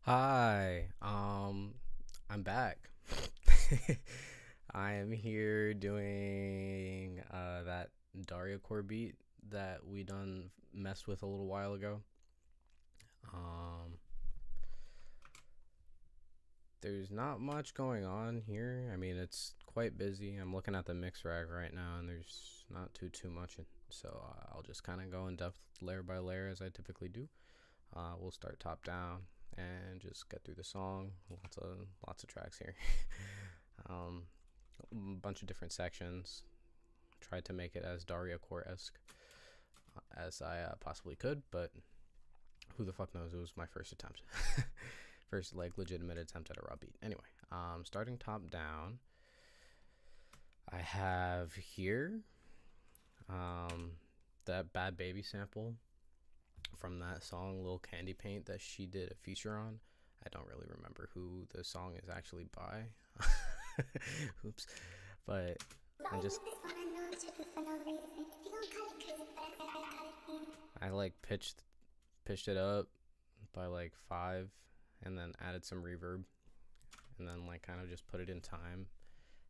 Hi, I'm back. I am here doing that DARIACORE beat that we done messed with a little while ago. Um, there's not much going on here. I mean, it's quite busy. I'm looking at the mix rack right now, and there's not too much. So I'll just kind of go in depth layer by layer as I typically do. We'll start top down and just get through the song. Lots of tracks here. um, a bunch of different sections. Tried to make it as DARIACORE-esque as I possibly could, but who the fuck knows? It was my first attempt. First, like, legitimate attempt at a raw beat. Anyway, starting top down, I have here that Bad Baby sample from that song Lil Candy Paint that she did a feature on. I don't really remember who the song is actually by. Oops. But I like pitched it up by like 5 and then added some reverb and then like kind of just put it in time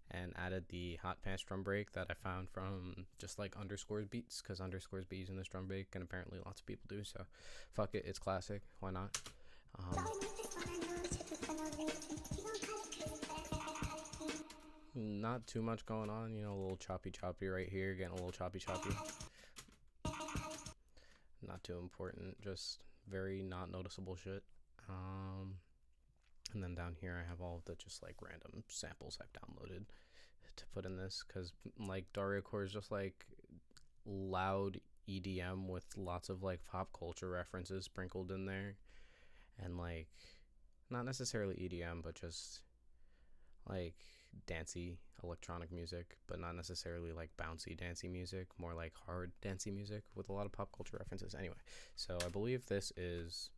and added the hot pants drum break that I found from just like underscores beats, because underscores be using this drum break and apparently lots of people do, so fuck it, it's classic, why not. Not too much going on, you know, a little choppy right here, getting a little choppy. Not too important, just very not noticeable shit. And then down here I have all of the just like random samples I've downloaded to put in this, because like DARIACORE is just like loud EDM with lots of like pop culture references sprinkled in there, and like not necessarily EDM but just like dancey electronic music, but not necessarily like bouncy dancey music, more like hard dancey music with a lot of pop culture references. Anyway, so I believe this is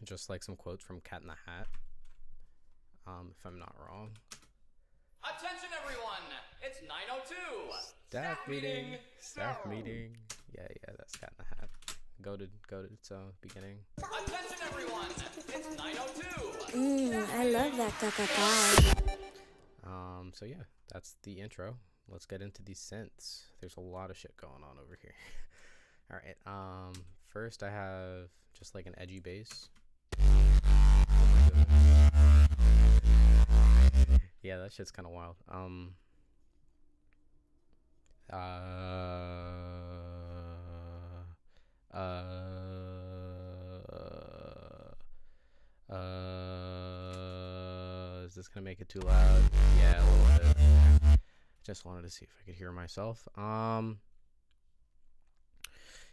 just like some quotes from Cat in the Hat, if I'm not wrong. Attention everyone, it's 9:02. Staff meeting. Yeah, that's Cat in the Hat. Go to its beginning. Attention everyone, it's 9:02. I love that caca. So yeah, that's the intro. Let's get into these synths. There's a lot of shit going on over here. All right. First I have just like an edgy bass. Yeah, that shit's kind of wild. Is this gonna make it too loud? Yeah, a little bit. Just wanted to see if I could hear myself.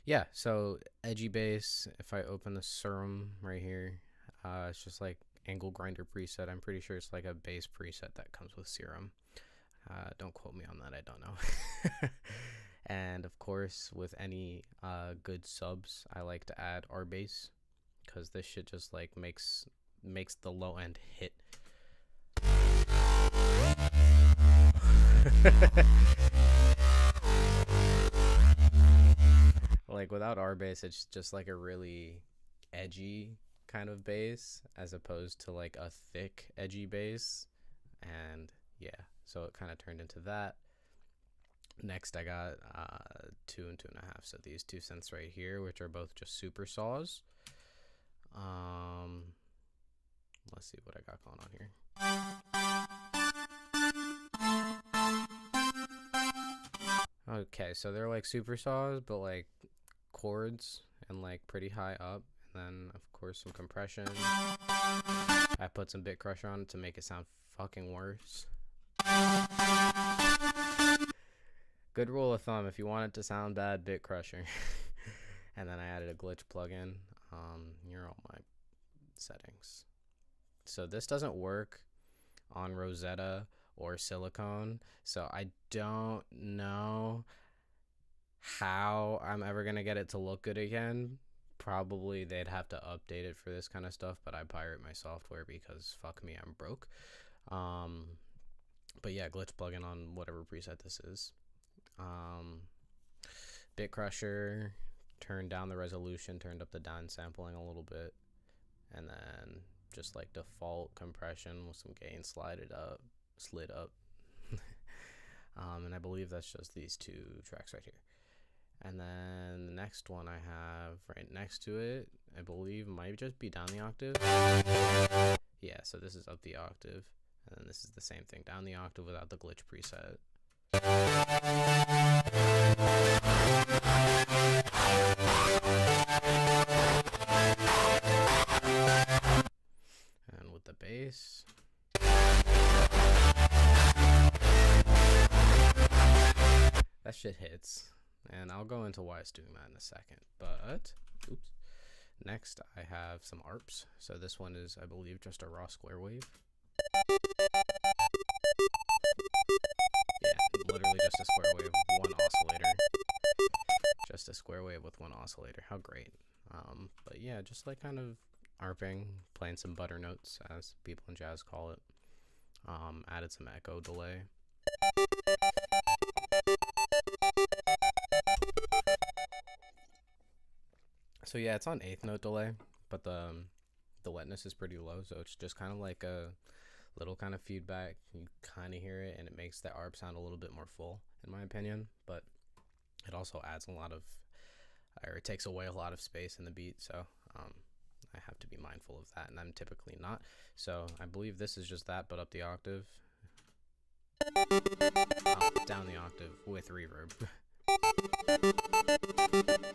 Yeah, so edgy bass. If I open the serum right here, it's just like angle grinder preset. I'm pretty sure it's like a bass preset that comes with Serum. Don't quote me on that, I don't know. And of course, with any good subs, I like to add R bass, because this shit just like makes the low end hit. Like without R bass, it's just like a really edgy kind of bass as opposed to like a thick edgy bass. And yeah, so it kind of turned into that. Next I got 2 and 2.5, so these two synths right here, which are both just super saws. Let's see what I got going on here. Okay, so they're like super saws, but like chords and like pretty high up, and then of course some compression. I put some bit crusher on it to make it sound fucking worse. Good rule of thumb, if you want it to sound bad, bit crusher. And then I added a glitch plugin. Here are all my settings. So this doesn't work on Rosetta or Silicone, so I don't know how I'm ever gonna get it to look good again. Probably they'd have to update it for this kind of stuff, but I pirate my software because fuck me, I'm broke. But yeah, glitch plugin on whatever preset this is. Bit crusher, turned down the resolution, turned up the down sampling a little bit, and then just like default compression with some gain slid up. And I believe that's just these two tracks right here. And then the next one I have right next to it, I believe might just be down the octave. Yeah, so this is up the octave, and then this is the same thing, down the octave without the glitch preset. And with the bass, that shit hits. And I'll go into why it's doing that in a second. But, oops. Next, I have some ARPs. So this one is, I believe, just a raw square wave. Yeah, literally just a square wave with one oscillator. Just a square wave with one oscillator. How great. But yeah, just like kind of ARPing, playing some butter notes, as people in jazz call it. Added some echo delay. So yeah, it's on 8th note delay, but the wetness is pretty low, so it's just kind of like a little kind of feedback. You kind of hear it, and it makes the ARP sound a little bit more full, in my opinion, but it also adds a lot of, or it takes away a lot of space in the beat, so I have to be mindful of that, and I'm typically not. So I believe this is just that, but up the octave. Down the octave with reverb.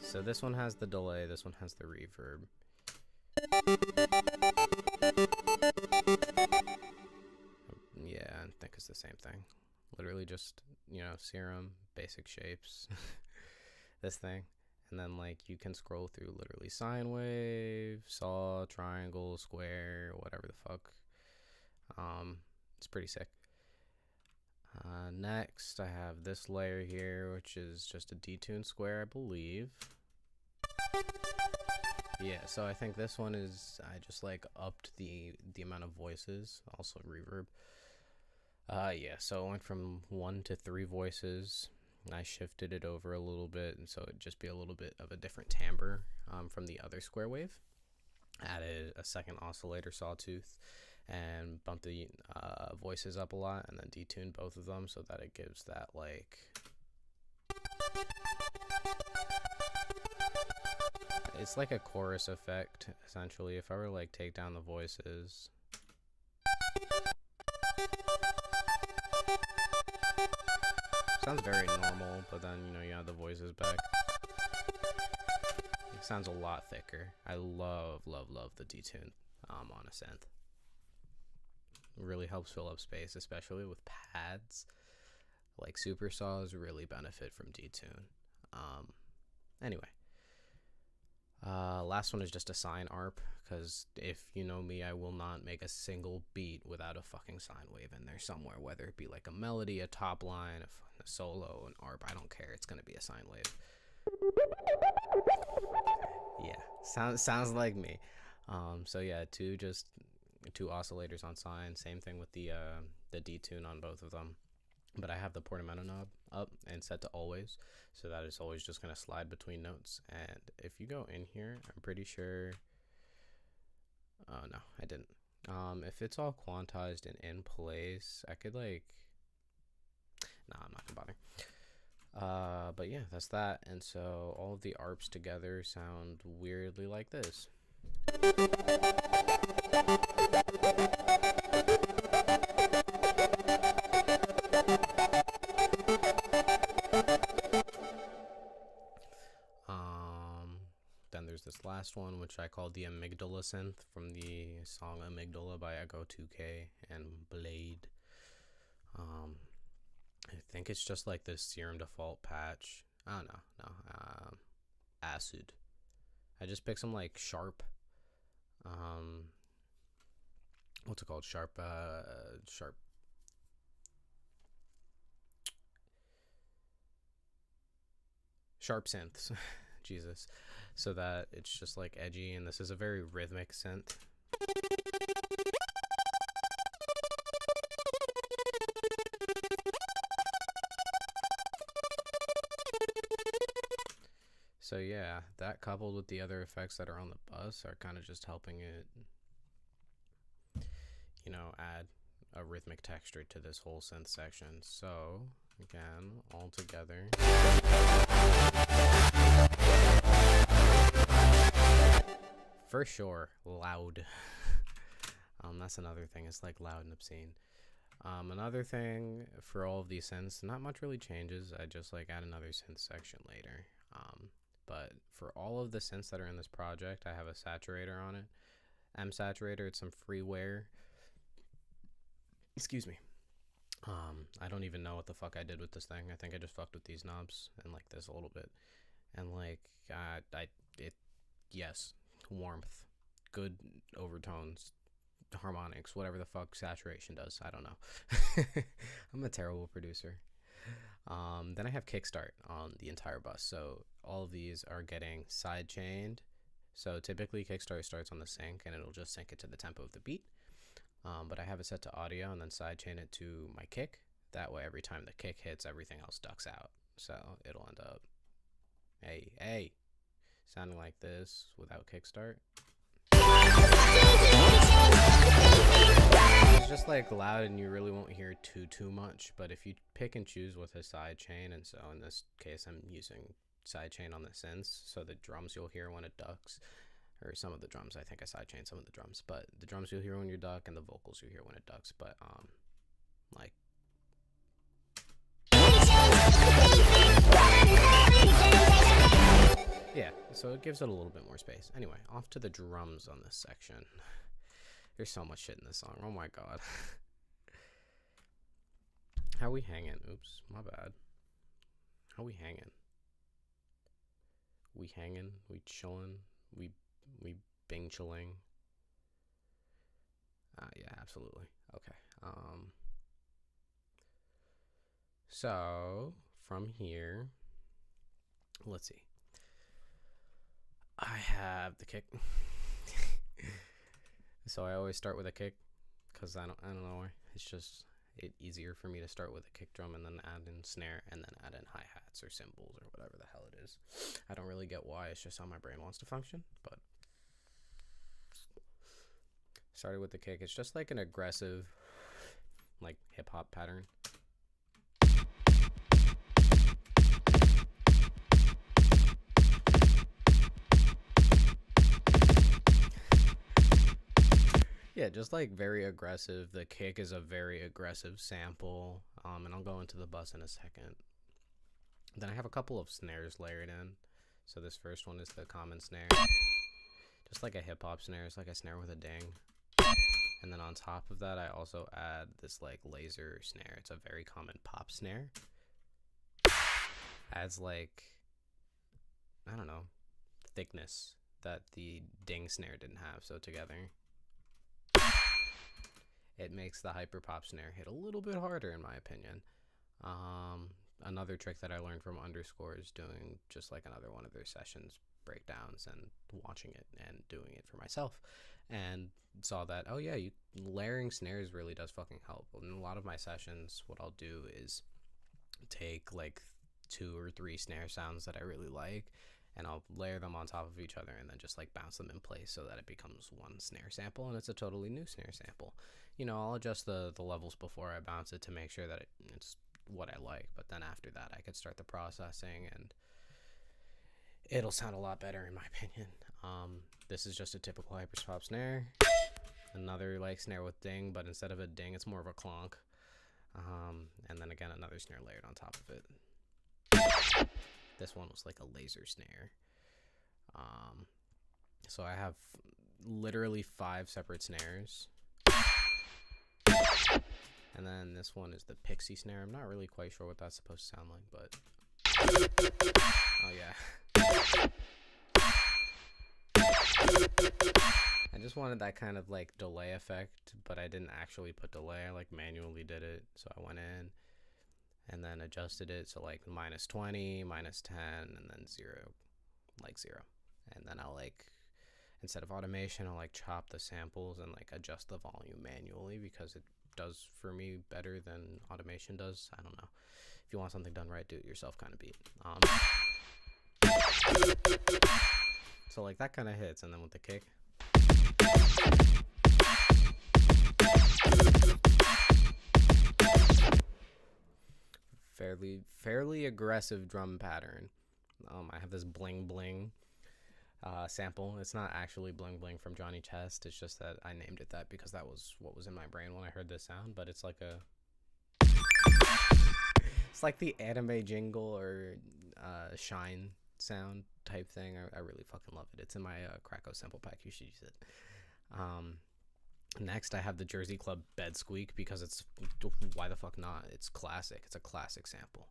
So this one has the delay, this one has the reverb. Yeah, I think it's the same thing. Literally just, you know, serum, basic shapes, this thing. And then like you can scroll through literally sine wave, saw, triangle, square, whatever the fuck. It's pretty sick. Next, I have this layer here, which is just a detune square, I believe. Yeah, so I think this one is, I just like upped the amount of voices, also reverb. Yeah, so it went from 1 to 3 voices. I shifted it over a little bit, and so it'd just be a little bit of a different timbre from the other square wave. Added a second oscillator sawtooth and bumped the voices up a lot, and then detuned both of them so that it gives that like it's like a chorus effect essentially. If I were to like take down the voices, sounds very normal, but then you know you have the voices back. It sounds a lot thicker. I love the detune on a synth. Really helps fill up space, especially with pads. Like super saws really benefit from detune. Anyway, last one is just a sine ARP, because if you know me, I will not make a single beat without a fucking sine wave in there somewhere, whether it be like a melody, a top line, a solo, an ARP. I don't care. It's gonna be a sine wave. Yeah, sounds like me. So yeah, two oscillators on sine. Same thing with the detune on both of them. But I have the portamento knob up and set to always, so that it's always just gonna slide between notes. And if you go in here, I'm pretty sure. Oh no, I didn't. If it's all quantized and in place, I could like. Nah, I'm not gonna bother. But yeah, that's that. And so all of the ARPs together sound weirdly like this. Then there's this last one, which I call the Amygdala synth from the song Amygdala by Echo 2K and Blade. I think it's just like this serum default patch. Oh no, acid. I just picked some like sharp, what's it called? Sharp synths. Jesus. So that it's just like edgy, and this is a very rhythmic synth. So yeah, that coupled with the other effects that are on the bus are kind of just helping it you know, add a rhythmic texture to this whole synth section. So again, all together. For sure, loud. That's another thing. It's like loud and obscene. Another thing for all of these synths, not much really changes. I just like add another synth section later. But for all of the synths that are in this project, I have a saturator on it. M saturator. It's some freeware. Excuse me. I don't even know what the fuck I did with this thing. I think I just fucked with these knobs and like this a little bit, and like yes, warmth, good overtones, harmonics, whatever the fuck saturation does. I don't know. I'm a terrible producer. Then I have kickstart on the entire bus, so all of these are getting side chained. So typically kickstart starts on the sync and it'll just sync it to the tempo of the beat. But I have it set to audio and then sidechain it to my kick. That way every time the kick hits, everything else ducks out. So it'll end up, hey, sounding like this without kickstart. It's just like loud and you really won't hear too much. But if you pick and choose with a sidechain, and so in this case I'm using sidechain on the synths, so the drums you'll hear when it ducks. Or some of the drums, I think I sidechained some of the drums, but the drums you'll hear when you duck and the vocals you hear when it ducks, but like yeah, so it gives it a little bit more space. Anyway, off to the drums on this section. There's so much shit in this song. Oh my god. How we hanging? Oops, my bad. How we hanging? We hanging? We chilling? We bing chilling. Yeah, absolutely. Okay. So from here, let's see. I have the kick. So I always start with a kick because I don't know why. It's just easier for me to start with a kick drum and then add in snare and then add in hi-hats or cymbals or whatever the hell it is. I don't really get why. It's just how my brain wants to function, but started with the kick. It's just like an aggressive, like hip-hop pattern. Yeah, just like very aggressive. The kick is a very aggressive sample, and I'll go into the bus in a second. Then I have a couple of snares layered in. So this first one is the common snare, just like a hip-hop snare. It's like a snare with a ding. And then on top of that, I also add this like laser snare. It's a very common pop snare. Adds like, I don't know, thickness that the ding snare didn't have. So together, it makes the hyper pop snare hit a little bit harder, in my opinion. Another trick that I learned from Underscore is doing just like another one of their sessions breakdowns and watching it and doing it for myself, and saw that, oh yeah, layering snares really does fucking help. In a lot of my sessions, what I'll do is take like 2 or 3 snare sounds that I really like, and I'll layer them on top of each other and then just like bounce them in place so that it becomes one snare sample and it's a totally new snare sample. You know, I'll adjust the levels before I bounce it to make sure that it's what I like, but then after that I could start the processing and it'll sound a lot better, in my opinion. This is just a typical hyper-pop snare. Another like snare with ding, but instead of a ding, it's more of a clonk. And then again, another snare layered on top of it. This one was like a laser snare. So I have literally 5 separate snares. And then this one is the pixie snare. I'm not really quite sure what that's supposed to sound like, but oh yeah. I just wanted that kind of like delay effect, but I didn't actually put delay. I like manually did it. So I went in and then adjusted it. So like -20, -10, and then 0, like 0. And then I'll like, instead of automation, I'll like chop the samples and like adjust the volume manually because it does for me better than automation does. I don't know. If you want something done right, do it yourself kind of beat. So like that kind of hits, and then with the kick, fairly aggressive drum pattern. I have this bling bling sample. It's not actually bling bling from Johnny Chest. It's just that I named it that because that was what was in my brain when I heard this sound. But it's like it's like the anime jingle or shine sound type thing. I really fucking love it. It's in my CRACO sample pack. You should use it. Next, I have the Jersey Club Bed Squeak because it's, why the fuck not? It's classic. It's a classic sample.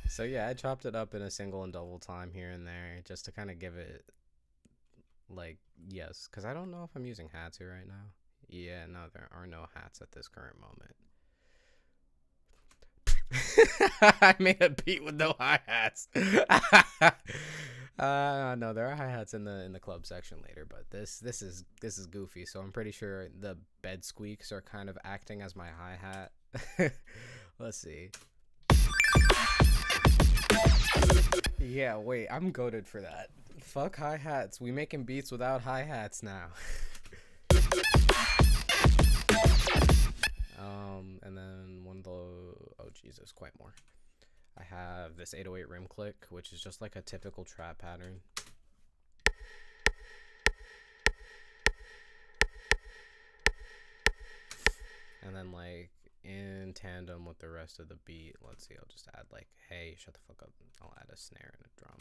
So yeah, I chopped it up in a single and double time here and there just to kind of give it, like, yes, because I don't know if I'm using hats here right now. Yeah, no, there are no hats at this current moment. I made a beat with no hi-hats. No, there are hi-hats in the club section later, but this is goofy, so I'm pretty sure the bed squeaks are kind of acting as my hi-hat. Let's see. Yeah, wait, I'm goated for that. Fuck hi-hats. We making beats without hi-hats now. And then one of the, oh Jesus, quite more. I have this 808 rim click, which is just like a typical trap pattern. And then like in tandem with the rest of the beat, let's see, I'll just add like, hey, shut the fuck up. I'll add a snare and a drum.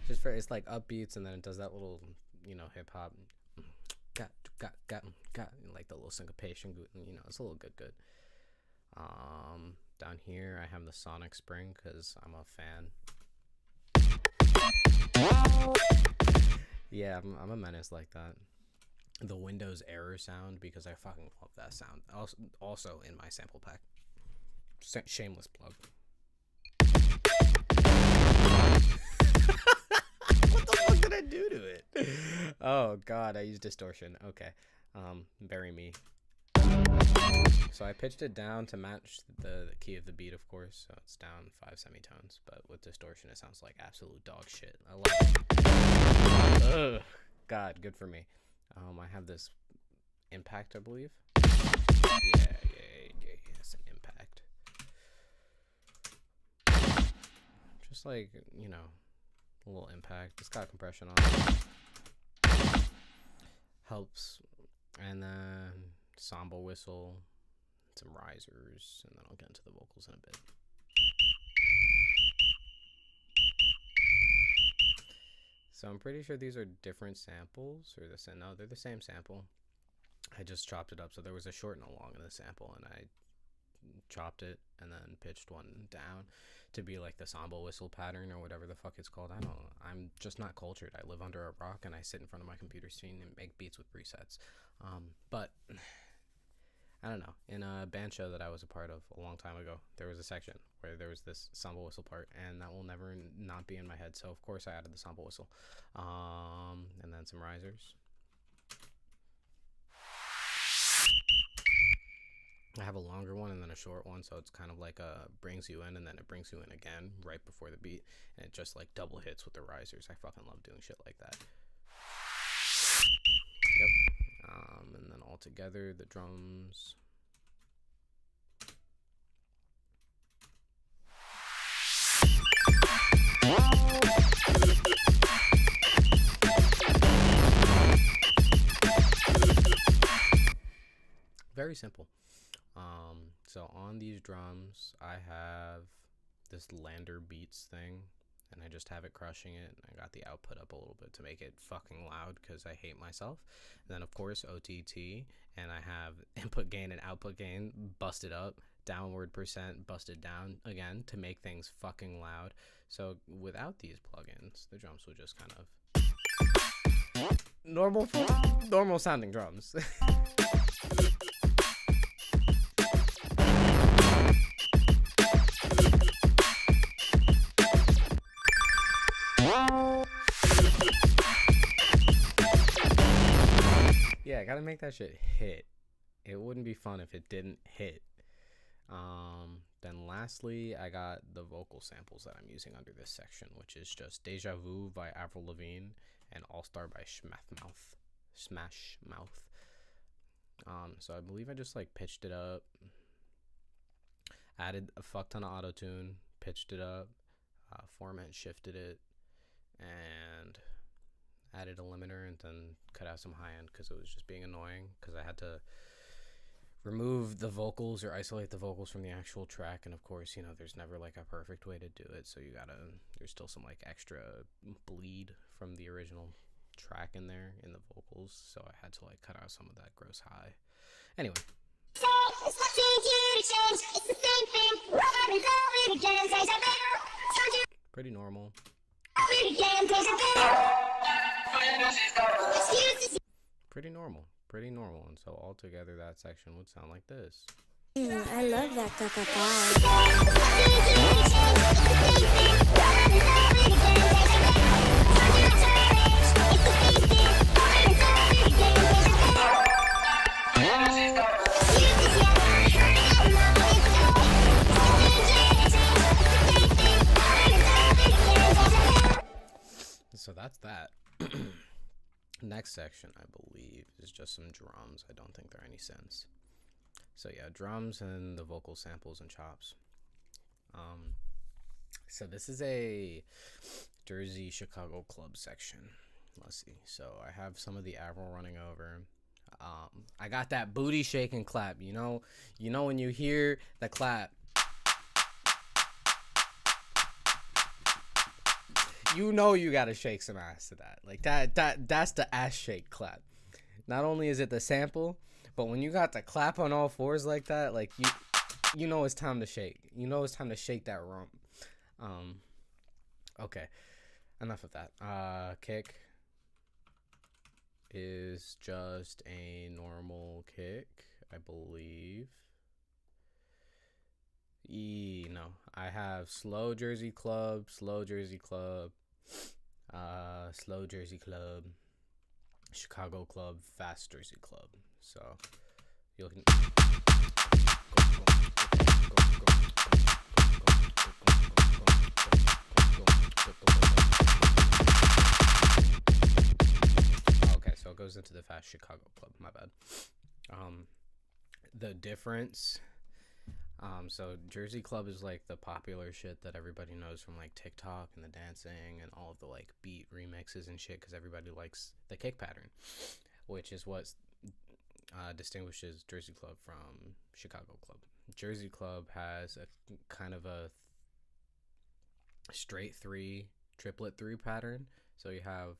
Just for, it's like upbeats, and then it does that little, you know, hip hop, got, like the little syncopation, you know, it's a little good. Down here I have the Sonic Spring because I'm a fan. Yeah, I'm a menace like that. The Windows error sound because I fucking love that sound. Also in my sample pack. Shameless plug. What the fuck did I do to it? Oh god, I used distortion. Okay. Bury me. So I pitched it down to match the key of the beat, of course. So it's down 5 semitones, but with distortion it sounds like absolute dog shit. I love it. Ugh. God, good for me. I have this impact, I believe. Yeah, it's an impact. Just like, you know, a little impact. It's got compression on it. Helps. And then samba whistle, some risers, and then I'll get into the vocals in a bit. So I'm pretty sure these are different samples, or no, they're the same sample. I just chopped it up, so there was a short and a long in the sample, and I chopped it and then pitched one down to be like the samba whistle pattern or whatever the fuck it's called. I don't know. I'm just not cultured. I live under a rock and I sit in front of my computer screen and make beats with presets. But I don't know. In a band show that I was a part of a long time ago, there was a section where there was this samba whistle part, and that will never not be in my head. So of course I added the samba whistle, and then some risers. I have a longer one and then a short one, so it's kind of like brings you in and then it brings you in again right before the beat, and it just like double hits with the risers. I fucking love doing shit like that. Yep. And then all together, the drums. Very simple. So on these drums, I have this Lander Beats thing, and I just have it crushing it. I got the output up a little bit to make it fucking loud because I hate myself. And then of course OTT, and I have input gain and output gain busted up, downward percent busted down again to make things fucking loud. So without these plugins, the drums will just kind of normal sounding drums. Yeah, I gotta make that shit hit. It wouldn't be fun if it didn't hit. Then lastly, I got the vocal samples that I'm using under this section, which is just Deja Vu by Avril Lavigne and All Star by Smash Mouth. So I believe I just like pitched it up, added a fuck ton of auto-tune, pitched it up, format shifted it, and added a limiter, and then cut out some high end because it was just being annoying because I had to remove the vocals or isolate the vocals from the actual track. And of course, you know, there's never like a perfect way to do it, so there's still some like extra bleed from the original track in there in the vocals, so I had to like cut out some of that gross high. Anyway, pretty normal. Pretty normal. And so altogether that section would sound like this. I love that So that's that. Next section, I believe, is just some drums. I don't think there are any synths. So yeah, drums and the vocal samples and chops. So this is a Jersey Chicago club section. Let's see. So I have some of the Avril running over. I got that booty shaking clap. You know when you hear the clap, you know you gotta shake some ass to that. Like that's the ass shake clap. Not only is it the sample, but when you got the clap on all fours like that, like you know it's time to shake. You know it's time to shake that rump. Okay. Enough of that. Kick is just a normal kick, I believe. No, I have slow Jersey Club, slow Jersey Club, slow Jersey Club, Chicago Club, fast Jersey Club. So you can okay, so it goes into the fast Chicago Club. My bad. The difference. So Jersey Club is like the popular shit that everybody knows from like TikTok and the dancing and all of the like beat remixes and shit, because everybody likes the kick pattern, which is what distinguishes Jersey Club from Chicago Club. Jersey Club has a kind of a straight three, triplet three pattern. So you have,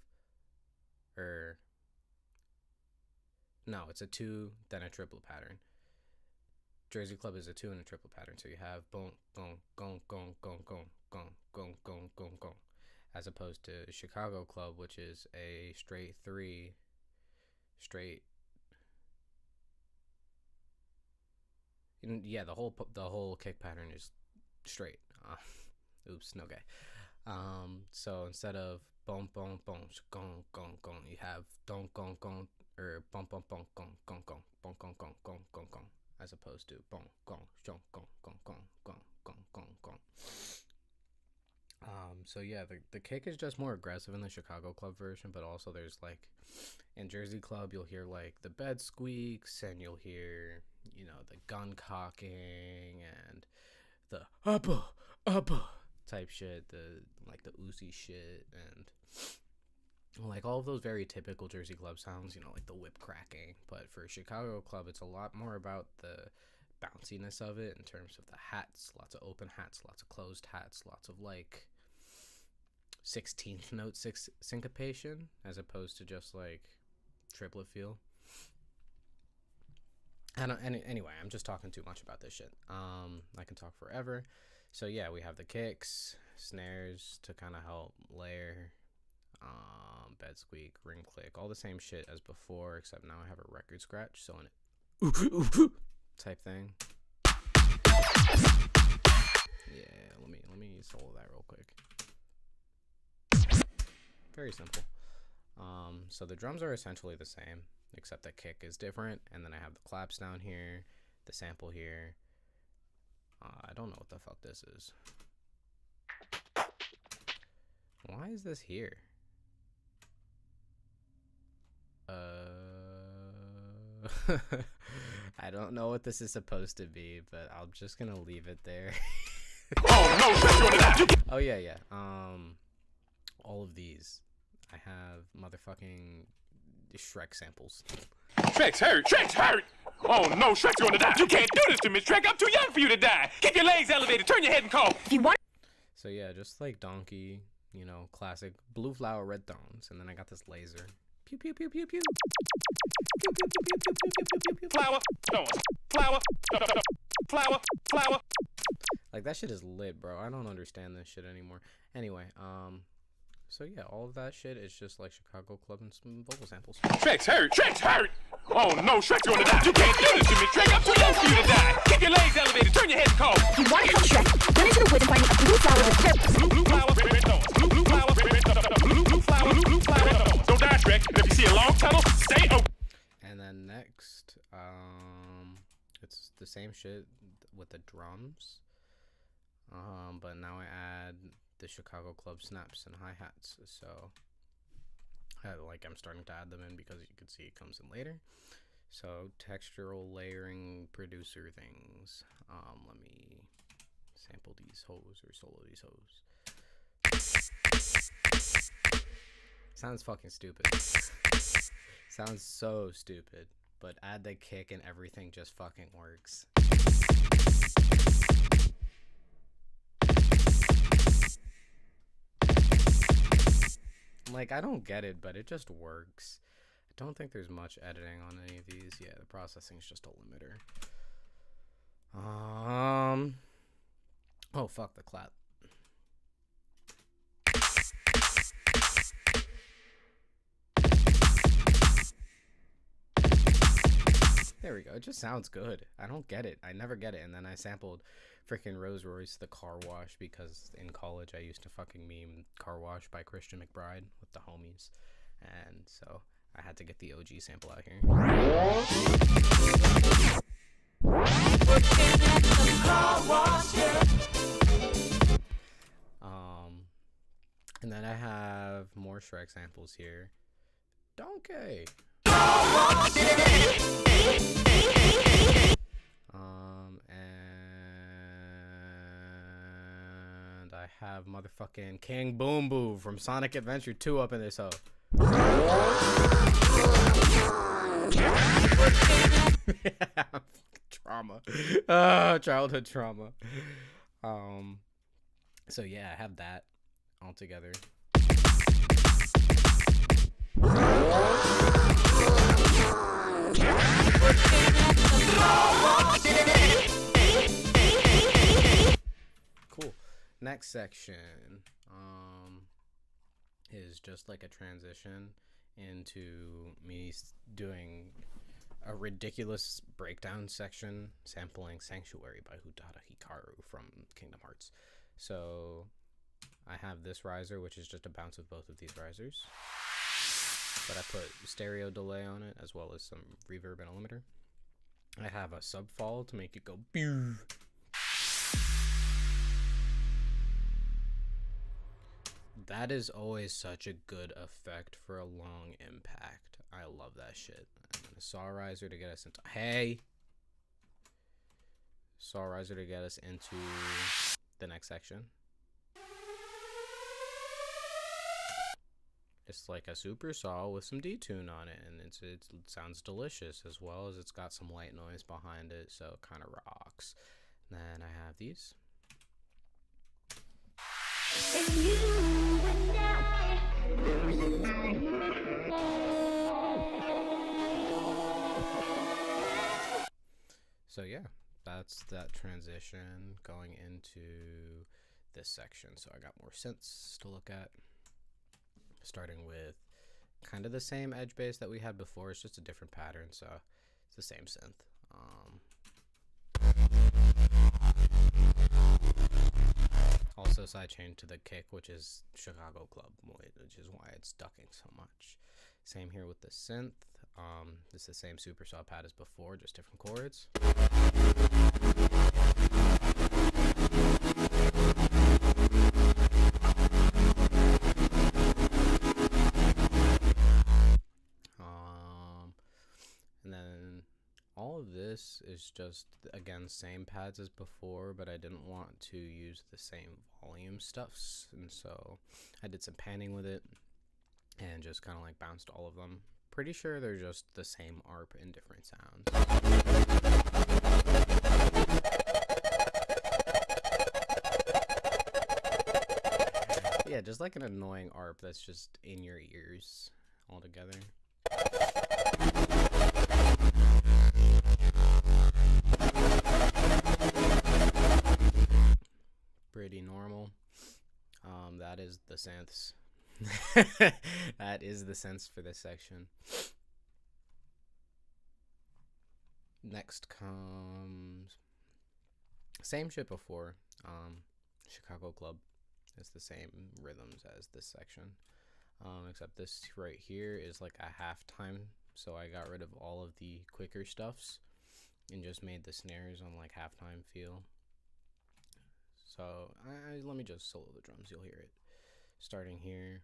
no, it's a two, then a triplet pattern. Jersey Club is a two and a triple pattern, so you have boom, gong, gong, gong, gong, gong, gong, gong, gong, gong, gong, as opposed to Chicago Club, which is a straight three, straight. Yeah, the whole kick pattern is straight. Oops, no gay. So instead of boom, boom, boom, gong, gong, gong, you have don, gong, gong, or bum, bum, bum, gong, gong, gong, bum, gong, gong, gong, gong, gong. As opposed to bong gong shong gong gong gong gong gong gong gong. So yeah, the kick is just more aggressive in the Chicago Club version, but also there's like in Jersey Club you'll hear like the bed squeaks, and you'll hear, you know, the gun cocking and the uppa type shit, the like the Uzi shit, and like all of those very typical Jersey Club sounds, you know, like the whip cracking. But for Chicago Club, it's a lot more about the bounciness of it in terms of the hats, lots of open hats, lots of closed hats, lots of like 16th note syncopation, as opposed to just like triplet feel. Anyway, I'm just talking too much about this shit. I can talk forever. So yeah, we have the kicks, snares to kind of help layer, bed squeak, ring click, all the same shit as before, except now I have a record scratch, so an type thing. Yeah, let me solo that real quick. Very simple. So the drums are essentially the same, except the kick is different, and then I have the claps down here, the sample here, I don't know what the fuck this is. Why is this here? I don't know what this is supposed to be, but I'm just gonna leave it there. Oh yeah. All of these. I have motherfucking Shrek samples. Shrek's hurt! Shrek's hurt! Oh no, Shrek's gonna die! You can't do this to me, Shrek! I'm too young for you to die! Keep your legs elevated, turn your head and call! If you want. So yeah, just like Donkey, you know, classic blue flower, red thorns, and then I got this laser. Pew pew pew pew pew. Pew pew pew pew pew pew pew pew pew. Flower, no, flower, no, flower, flower. Like that shit is lit, bro. I don't understand this shit anymore. Anyway, so yeah, all of that shit is just like Chicago Club and some vocal samples. Shrek's hurt! Shrek's hurt! Oh no, Shrek's gonna die! You can't do this to me, Shrek! I'm too young for you to die! Keep your legs elevated, turn your head and call! If you want to kill Shrek, run into the woods and find a blue flower with red. Blue flower, red thorns. Blue flower, red thorns. Blue flower, blue flower, red thorns. Don't die, Shrek. And if you see a long tunnel, stay open. And then next, it's the same shit with the drums. But now I add the Chicago Club snaps and hi-hats. So I'm starting to add them in because you can see it comes in later. So textural layering producer things. Let me sample these hoes or solo these hoes. Sounds fucking stupid. Sounds so stupid, but add the kick and everything just fucking works. Like, I don't get it, but it just works. I don't think there's much editing on any of these. Yeah, the processing is just a limiter. Oh, fuck the clap. There we go. It just sounds good. I don't get it. I never get it. And then I sampled freaking Rose Royce the Car Wash because in college I used to fucking meme Car Wash by Christian McBride with the homies. And so I had to get the OG sample out here. And then I have more Shrek samples here. Donkey. And I have motherfucking King Boom Boo from Sonic Adventure 2 up in this hoe. Trauma. Childhood trauma. So yeah, I have that all together. Cool. Next section is just like a transition into me doing a ridiculous breakdown section sampling Sanctuary by Utada Hikaru from Kingdom Hearts. So I have this riser, which is just a bounce of both of these risers, but I put stereo delay on it as well as some reverb and a limiter. I have a subfall to make it go pew. That is always such a good effect for a long impact. I love that shit. And then a saw riser to get us into saw riser to get us into the next section. It's like a super saw with some detune on it, and it sounds delicious, as well as it's got some white noise behind it, so it kind of rocks. Then I have these. So yeah, that's that transition going into this section. So I got more synths to look at, starting with kind of the same edge bass that we had before. It's just a different pattern, so it's the same synth. Also sidechain to the kick, which is Chicago Club, which is why it's ducking so much. Same here with the synth. This is the same super saw pad as before, just different chords. all of this is just, again, same pads as before, but I didn't want to use the same volume stuffs, and so I did some panning with it and just kind of like bounced all of them. Pretty sure they're just the same ARP in different sounds. Yeah, just like an annoying ARP that's just in your ears altogether. Pretty normal. That is the synths. That is the synths for this section. Next comes same shit before. Chicago Club is the same rhythms as this section, except this right here is like a halftime. So I got rid of all of the quicker stuffs and just made the snares on like halftime feel. So let me just solo the drums, you'll hear it. Starting here.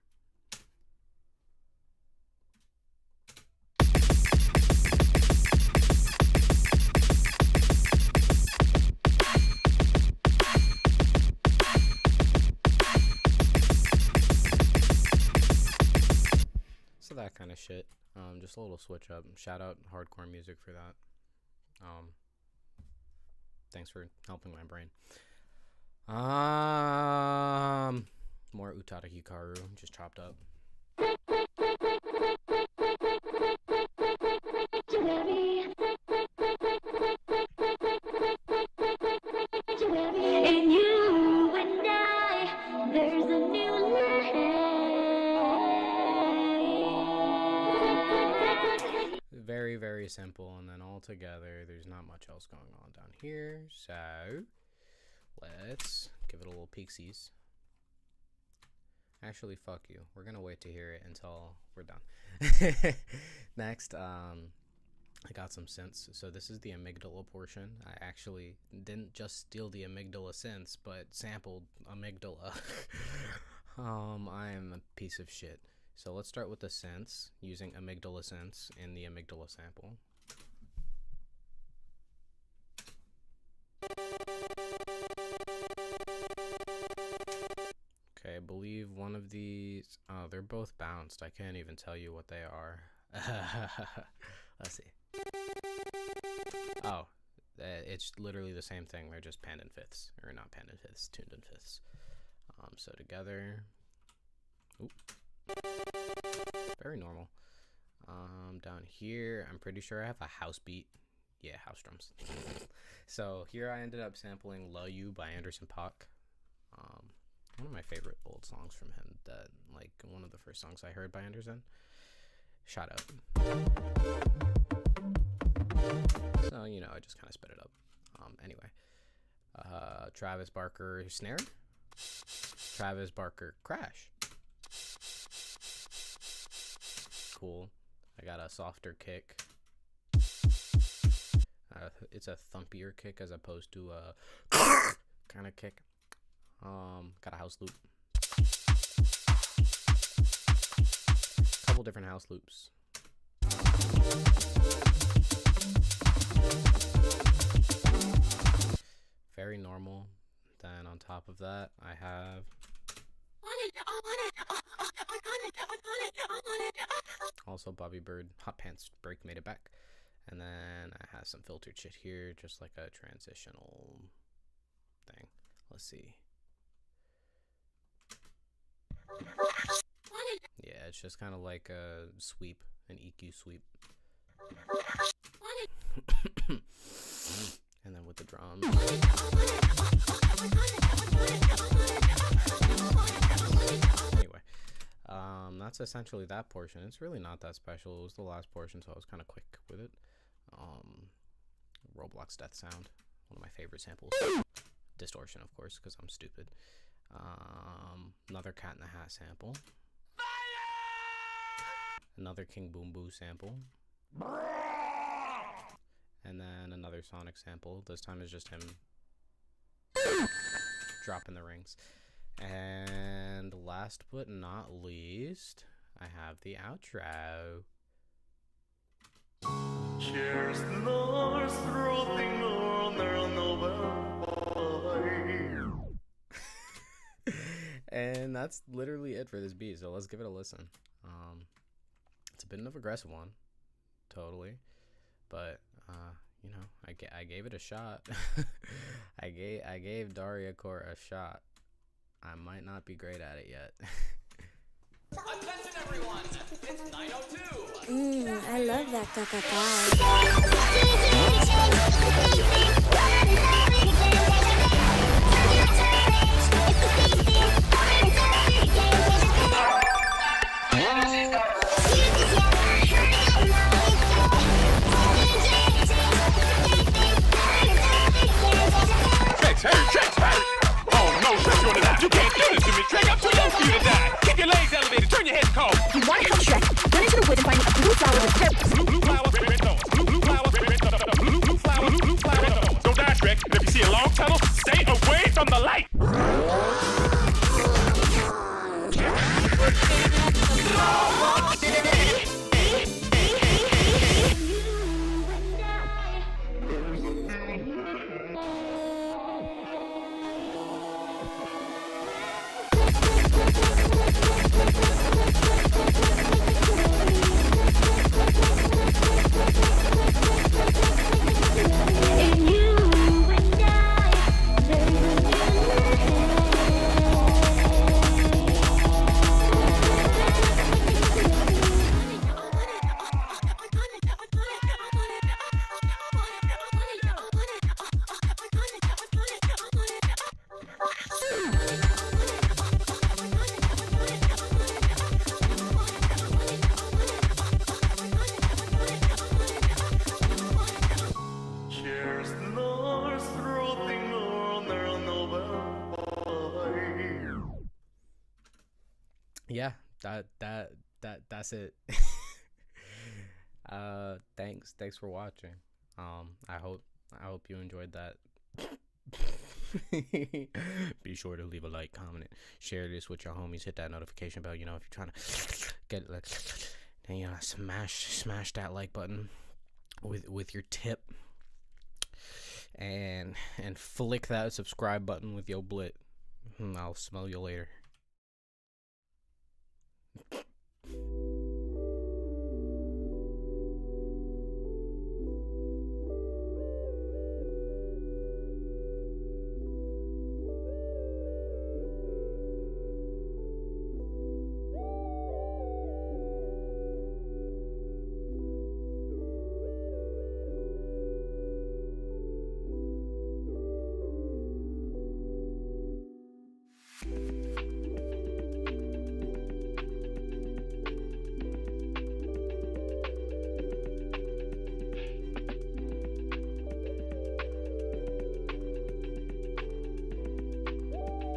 So that kind of shit. Just a little switch up. Shout out Hardcore Music for that. Thanks for helping my brain. More Utada Hikaru, just chopped up. In you and I, there's a new life. Very, very simple, and then all together, there's not much else going on down here, so let's give it a little peeksies. Actually, fuck you. We're gonna wait to hear it until we're done. Next, I got some synths. So this is the amygdala portion. I actually didn't just steal the amygdala synths, but sampled amygdala. I am a piece of shit. So let's start with the synths, using amygdala synths in the amygdala sample. Okay, I believe one of these, oh, they're both bounced. I can't even tell you what they are. Let's see. Oh, it's literally the same thing. They're just panned in fifths, or not panned in fifths, tuned in fifths. So together, oop. Very normal. Down here, I'm pretty sure I have a house beat. Yeah, house drums. So here I ended up sampling Love You by Anderson .Paak. One of my favorite old songs from him, that like one of the first songs I heard by Anderson. Shout out. So, you know, I just kind of sped it up. Anyway, Travis Barker snare, Travis Barker crash. Cool. I got a softer kick. It's a thumpier kick as opposed to a kind of kick. Got a house loop. Couple different house loops. Very normal. Then on top of that, I have also Bobby Bird Hot Pants Break Made It Back. And then I have some filtered shit here, just like a transitional thing. Let's see. Yeah, it's just kind of like a sweep, an EQ sweep. And then with the drums. Anyway, that's essentially that portion. It's really not that special. It was the last portion, so I was kind of quick with it. Roblox Death Sound, one of my favorite samples. Distortion, of course, because I'm stupid. Another Cat in the Hat sample. Another King Boom Boo sample. And then another Sonic sample. This time is just him dropping the rings. And last but not least, I have the outro. And that's literally it for this beat, so let's give it a listen. It's a bit of an aggressive one, totally, but you know, I gave it a shot. I gave DARIACORE a shot. I might not be great at it yet. Attention everyone, it's 902. I love that Tricks hurt. Oh no, Shrek, you're on the die. You can't do this to me, Shrek. I'm too young for you to die. Keep your legs elevated, turn your head and call. You want to come Shrek? Run into the woods and find me a blue flower with cherries. Blue flower, red thorns. Blue flower, red thorns. Blue flower, red thorns. Don't die, Shrek. And if you see a long tunnel, stay away from the light. Yeah, that's it. Thanks for watching. I hope you enjoyed that. Be sure to leave a like, comment, share this with your homies, hit that notification bell, you know, if you're trying to get like, then you know, smash that like button with your tip, and flick that subscribe button with your blit. I'll smell you later.